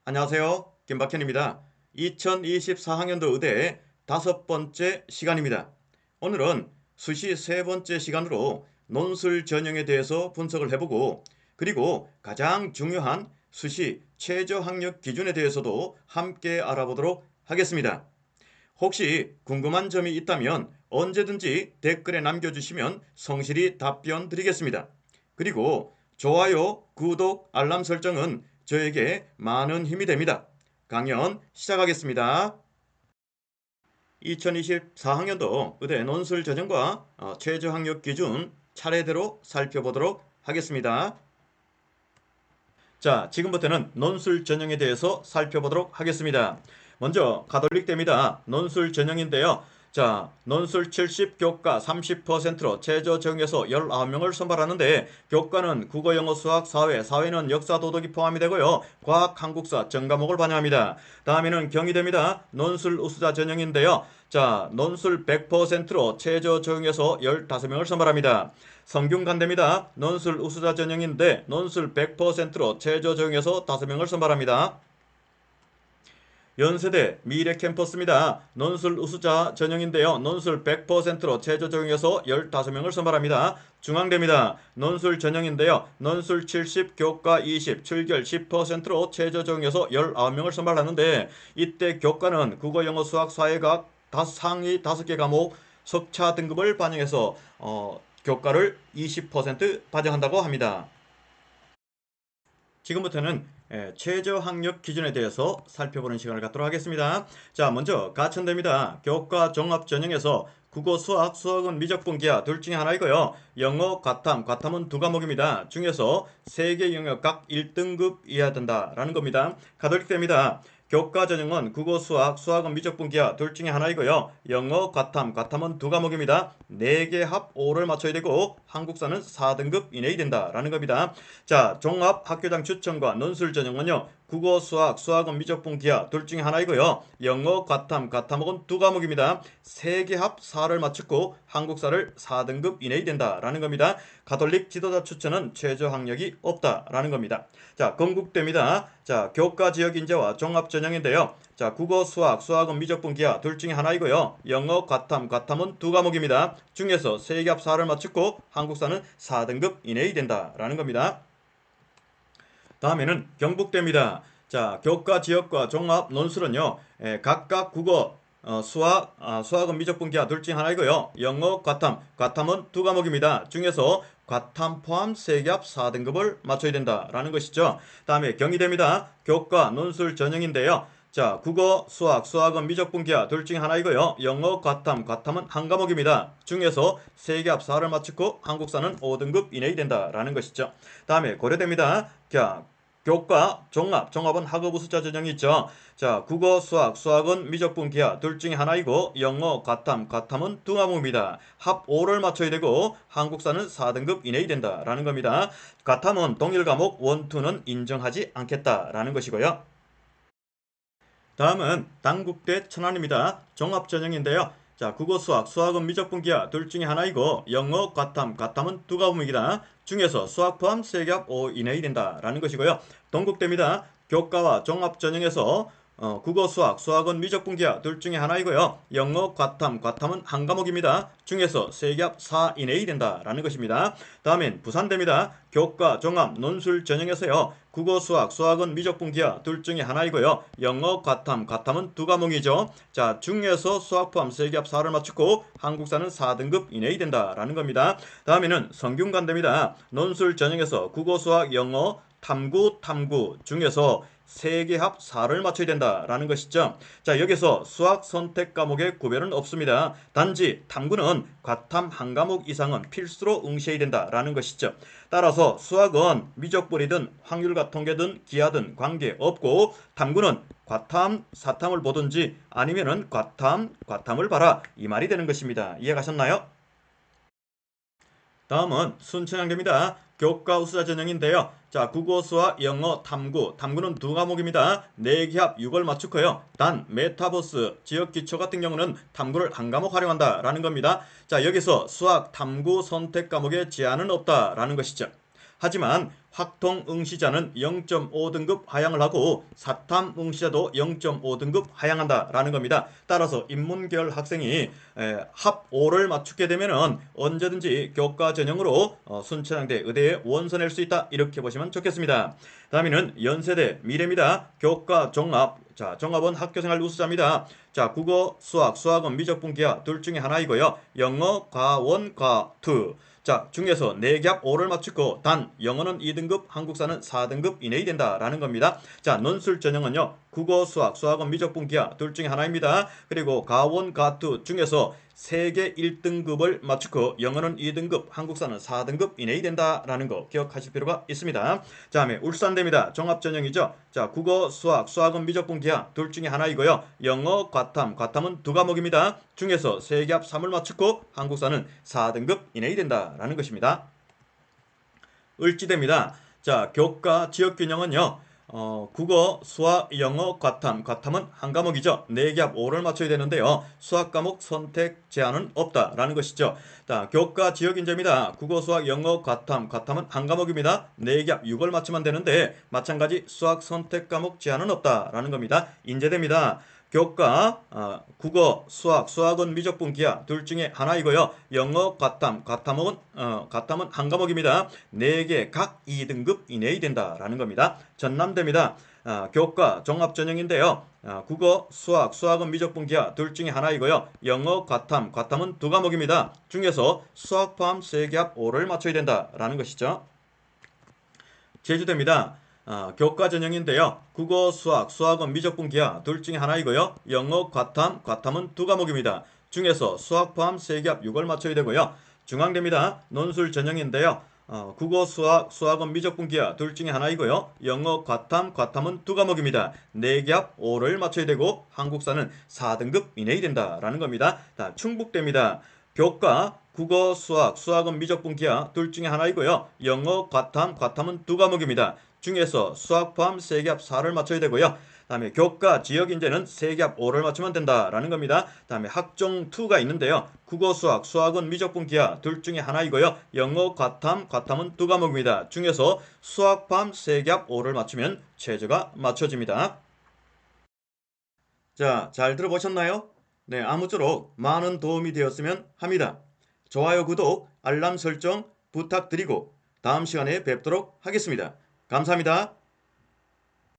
안녕하세요. 김박현입니다. 2024학년도 의대 5번째 시간입니다. 오늘은 수시 3번째 시간으로 논술 전형에 대해서 분석을 해보고 그리고 가장 중요한 수시 최저 학력 기준에 대해서도 함께 알아보도록 하겠습니다. 혹시 궁금한 점이 있다면 언제든지 댓글에 남겨주시면 성실히 답변 드리겠습니다. 그리고 좋아요, 구독, 알람 설정은 저에게 많은 힘이 됩니다. 강연 시작하겠습니다. 2024학년도 의대 논술 전형과 최저 학력 기준 차례대로 살펴보도록 하겠습니다. 자, 지금부터는 논술 전형에 대해서 살펴보도록 하겠습니다. 먼저 가톨릭대입니다. 논술 전형인데요. 자, 논술 70, 교과 30%로 최저 정에서 19명을 선발하는데 교과는 국어, 영어, 수학, 사회, 사회는 역사, 도덕이 포함이 되고요. 과학, 한국사, 전과목을 반영합니다. 다음에는 경희대입니다. 논술 우수자 전형인데요. 자, 논술 100%로 최저 정에서 15명을 선발합니다. 성균관대입니다. 논술 우수자 전형인데 논술 100%로 최저 정에서 5명을 선발합니다. 연세대 미래캠퍼스입니다. 논술 우수자 전형인데요. 논술 100%로 최저 적용해서 15명을 선발합니다. 중앙대입니다. 논술 전형인데요. 논술 70, 교과 20, 출결 10%로 최저 적용해서 19명을 선발하는데 이때 교과는 국어, 영어, 수학, 사회과학 상위 5개 과목 석차 등급을 반영해서 교과를 20% 반영한다고 합니다. 지금부터는 최저 학력 기준에 대해서 살펴보는 시간을 갖도록 하겠습니다. 자, 먼저 가천대입니다. 교과 종합 전형에서 국어, 수학은 미적분 기하 둘 중에 하나이고요. 영어, 과탐은 두 과목입니다. 중에서 3개 영역 각 1등급 이해야 된다라는 겁니다. 가톨릭대입니다. 교과 전형은 국어, 수학은 미적분 기하 둘 중에 하나이고요. 영어, 과탐은 두 과목입니다. 4개 합 5를 맞춰야 되고 한국사는 4등급 이내이 된다라는 겁니다. 자, 종합 학교장 추천과 논술 전형은요. 국어, 수학은 미적분 기하 둘 중에 하나이고요. 영어, 과탐은 두 과목입니다. 3개 합 4를 맞추고 한국사를 4등급 이내이 된다라는 겁니다. 가톨릭 지도자 추천은 최저 학력이 없다라는 겁니다. 자, 건국대입니다. 자, 교과 지역 인재와 종합 전형인데요. 자, 국어, 수학은 미적분 기하 둘 중에 하나이고요. 영어, 과탐은 두 과목입니다. 중에서 3개 합 4를 맞추고 한국사는 4등급 이내이 된다라는 겁니다. 다음에는 경북대입니다. 자, 교과 지역과 종합 논술은요. 각각 국어, 수학은 미적분 기하 둘 중에 하나이고요. 영어, 과탐은 두 과목입니다. 중에서 과탐 포함 3개 합 4등급을 맞춰야 된다라는 것이죠. 다음에 경희대입니다. 교과 논술 전형인데요. 자, 국어, 수학은 미적분 기하 둘 중에 하나이고요. 영어, 과탐은 한 과목입니다. 중에서 3개 합 4를 맞추고 한국사는 5등급 이내이 된다라는 것이죠. 다음에 고려대입니다. 자, 교과, 종합은 학업 우수자 전형이 있죠. 자, 국어, 수학은 미적분 기하 둘 중에 하나이고 영어, 과탐은 두 과목입니다. 합 5를 맞춰야 되고 한국사는 4등급 이내이 된다라는 겁니다. 과탐은 동일 과목 1, 2는 인정하지 않겠다라는 것이고요. 다음은 단국대 천안입니다. 종합전형인데요. 자, 국어, 수학은 미적분 기하 둘 중에 하나이고 영어, 과탐은 두 과목입니다. 중에서 수학 포함 3개 합 5 이내이 된다라는 것이고요. 동국대입니다. 교과와 종합전형에서 국어, 수학은 미적분 기하 둘 중에 하나이고요. 영어, 과탐은 한 과목입니다. 중에서 3개 합 4 이내이 된다라는 것입니다. 다음엔 부산대입니다. 교과, 종합, 논술 전형에서요. 국어, 수학은 미적분 기하 둘 중에 하나이고요. 영어, 과탐은 두 과목이죠. 자, 중에서 수학 포함 3개 합 4를 맞추고 한국사는 4등급 이내이 된다라는 겁니다. 다음에는 성균관대입니다. 논술 전형에서 국어, 수학, 영어, 탐구 중에서 3개 합 4를 맞춰야 된다라는 것이죠. 자, 여기서 수학 선택 과목의 구별은 없습니다. 단지 탐구는 과탐 한 과목 이상은 필수로 응시해야 된다라는 것이죠. 따라서 수학은 미적분이든 확률과 통계든 기하든 관계없고 탐구는 과탐, 사탐을 보든지 아니면은 과탐을 봐라 이 말이 되는 것입니다. 이해가셨나요? 다음은 순천향대입니다. 교과 우수자 전형인데요. 자, 국어, 수학, 영어, 탐구는 두 과목입니다. 4개 합 6을 맞추고요. 단 메타버스, 지역 기초 같은 경우는 탐구를 한 과목 활용한다라는 겁니다. 자, 여기서 수학, 탐구 선택 과목에 제한은 없다라는 것이죠. 하지만 확통 응시자는 0.5등급 하향을 하고 사탐 응시자도 0.5등급 하향한다라는 겁니다. 따라서 인문계열 학생이 합 5를 맞추게 되면은 언제든지 교과 전형으로 순천향대 의대에 원서낼 수 있다, 이렇게 보시면 좋겠습니다. 다음에는 연세대 미래입니다. 교과 종합. 자, 종합은 학교생활 우수자입니다. 자, 국어, 수학은 미적분기하 둘 중에 하나이고요. 영어, 과원, 과투. 자, 중에서 4개 5를 맞추고 단 영어는 2등급, 한국사는 4등급 이내이 된다라는 겁니다. 자, 논술 전형은요. 국어, 수학은 미적분기하 둘 중에 하나입니다. 그리고 가원, 가투 중에서 3개 1등급을 맞추고 영어는 2등급, 한국사는 4등급 이내이 된다라는 거 기억하실 필요가 있습니다. 다음에 울산대입니다. 종합전형이죠. 자, 국어, 수학은 미적분기하 둘 중에 하나이고요. 영어, 과탐은 2과목입니다. 중에서 3개 합 3을 맞추고 한국사는 4등급 이내이 된다라는 것입니다. 을지대입니다. 자, 교과 지역균형은요. 국어, 수학, 영어, 과탐은 한 과목이죠. 4개 합 5를 맞춰야 되는데요. 수학 과목 선택 제한은 없다라는 것이죠. 자, 교과 지역인재입니다. 국어, 수학, 영어, 과탐은 한 과목입니다. 4개 합 6을 맞추면 되는데 마찬가지 수학 선택 과목 제한은 없다라는 겁니다. 인재대입니다. 교과, 국어, 수학은 미적분기하 둘 중에 하나이고요. 영어, 과탐은 한 과목입니다. 4개 각 2등급 이내이 된다라는 겁니다. 전남대입니다. 교과 종합전형인데요. 국어, 수학은 미적분기하 둘 중에 하나이고요. 영어, 과탐은 2과목입니다. 중에서 수학 포함 3개 합 5를 맞춰야 된다라는 것이죠. 제주대입니다. 교과 전형인데요. 국어, 수학은 미적분기하 둘 중에 하나이고요. 영어, 과탐은 2과목입니다. 중에서 수학 포함 3개 합 6을 맞춰야 되고요. 중앙대입니다. 논술 전형인데요. 국어, 수학은 미적분기하 둘 중에 하나이고요. 영어, 과탐은 2과목입니다. 4개 합 5를 맞춰야 되고 한국사는 4등급 이내이 된다라는 겁니다. 충북대입니다. 교과, 국어, 수학은 미적분기하 둘 중에 하나이고요. 영어, 과탐은 2과목입니다. 중에서 수학 포함 3개 합 4를 맞춰야 되고요. 다음에 교과 지역인재는 3개 합 5를 맞추면 된다라는 겁니다. 다음에 학종 2가 있는데요. 국어, 수학은 미적분기하 둘 중에 하나이고요. 영어, 과탐은 2과목입니다. 중에서 수학 포함 3개 합 5를 맞추면 최저가 맞춰집니다. 자, 잘 들어보셨나요? 네, 아무쪼록 많은 도움이 되었으면 합니다. 좋아요, 구독, 알람 설정 부탁드리고 다음 시간에 뵙도록 하겠습니다. 감사합니다.